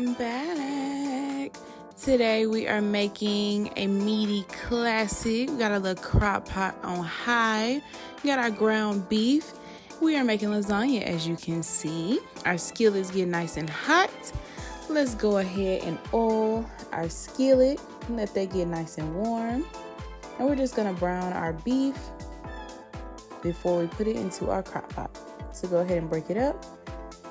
Welcome back. Today we are making a meaty classic. We got a little crock pot on high. We got our ground beef. We are making lasagna, as you can see. Our skillet is getting nice and hot. Let's go ahead and oil our skillet and let that get nice and warm. And we're just gonna brown our beef before we put it into our crock pot. So go ahead and break it up.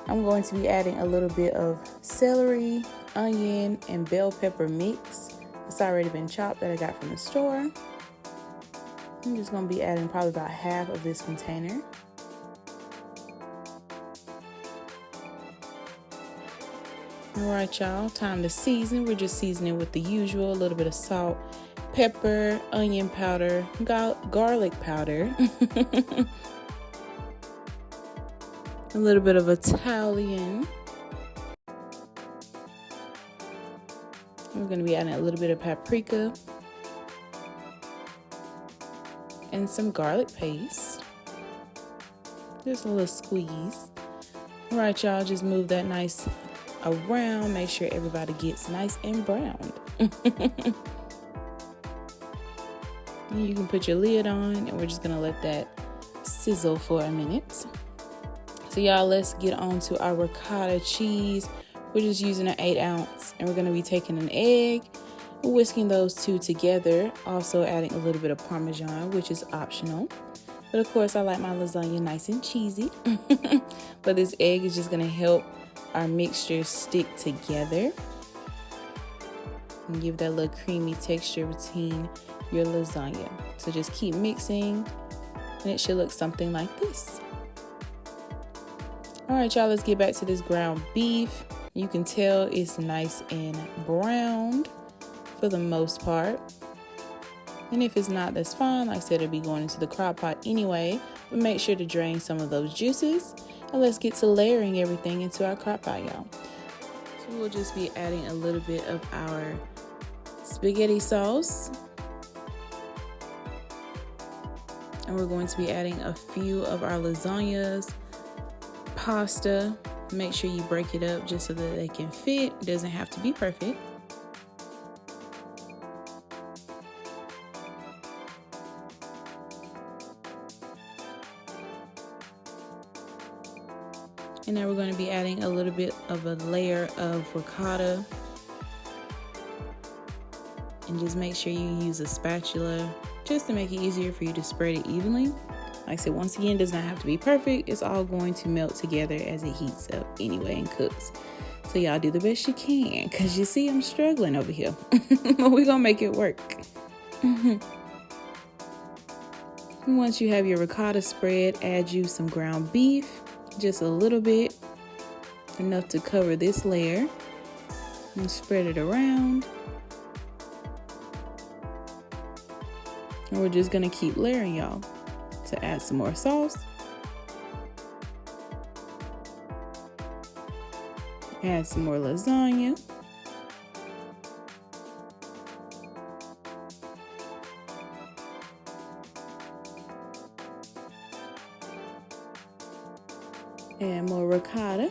I'm going to be adding a little bit of celery, onion, and bell pepper mix. It's already been chopped that I got from the store. I'm just going to be adding probably about half of this container. Alright y'all, time to season. We're just seasoning with the usual, a little bit of salt, pepper, onion powder, garlic powder. A little bit of Italian. We're going to be adding a little bit of paprika and some garlic paste. Just a little squeeze. All right, y'all, just move that nice around. Make sure everybody gets nice and browned. And you can put your lid on, and we're just going to let that sizzle for a minute. So y'all, let's get on to our ricotta cheese. We're just using an 8 ounce, and we're going to be taking an egg, whisking those two together, also adding a little bit of Parmesan, which is optional. But of course, I like my lasagna nice and cheesy. But this egg is just going to help our mixture stick together and give that little creamy texture between your lasagna. So just keep mixing, and it should look something like this. All right, y'all, let's get back to this ground beef. You can tell it's nice and browned for the most part. And if it's not, that's fine. Like I said, it'll be going into the crock pot anyway. But make sure to drain some of those juices. And let's get to layering everything into our crock pot, y'all. So we'll just be adding a little bit of our spaghetti sauce. And we're going to be adding a few of our lasagnas. Pasta, make sure you break it up just so that they can fit. It doesn't have to be perfect. And now we're going to be adding a little bit of a layer of ricotta. And just make sure you use a spatula just to make it easier for you to spread it evenly. Like I said, once again, it does not have to be perfect. It's all going to melt together as it heats up anyway and cooks. So y'all do the best you can, because you see I'm struggling over here. But we're going to make it work. And once you have your ricotta spread, add you some ground beef. Just a little bit. Enough to cover this layer. And spread it around. And we're just going to keep layering, y'all. To add some more sauce. Add some more lasagna. Add more ricotta.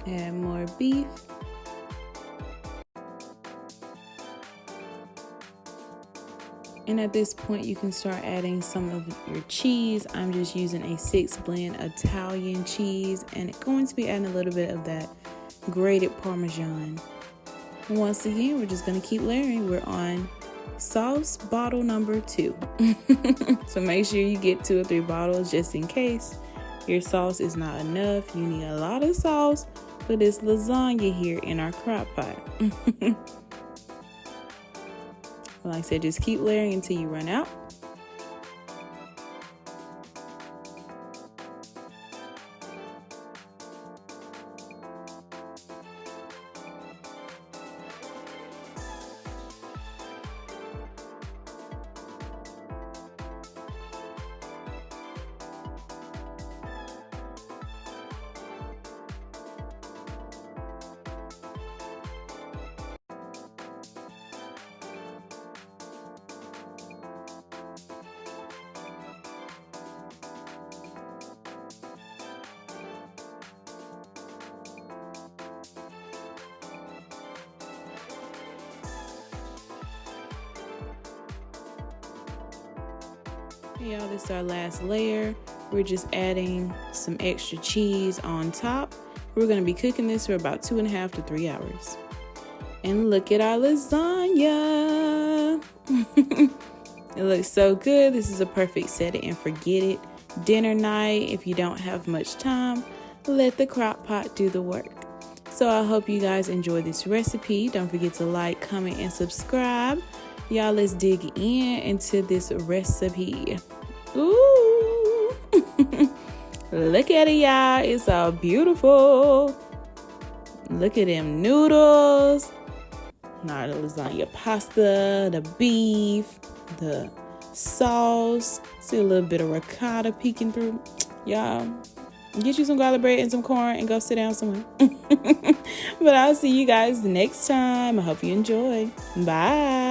Add more beef. And at this point, you can start adding some of your cheese. I'm just using a 6-blend Italian cheese, and it's going to be adding a little bit of that grated Parmesan. And once again, we're just going to keep layering. We're on sauce bottle number 2. So make sure you get 2 or 3 bottles just in case your sauce is not enough. You need a lot of sauce for this lasagna here in our crock pot. Like I said, just keep layering until you run out. Hey y'all, this is our last layer. We're just adding some extra cheese on top. We're gonna be cooking this for about 2.5 to 3 hours. And look at our lasagna. It looks so good. This is a perfect set it and forget it dinner night. If you don't have much time, let the crock pot do the work. So I hope you guys enjoy this recipe. Don't forget to like, comment, and subscribe. Y'all, let's dig into this recipe. Ooh. Look at it, y'all. It's all beautiful. Look at them noodles. Now the lasagna pasta, the beef, the sauce. See a little bit of ricotta peeking through. Y'all, get you some garlic bread and some corn and go sit down somewhere. But I'll see you guys next time. I hope you enjoy. Bye.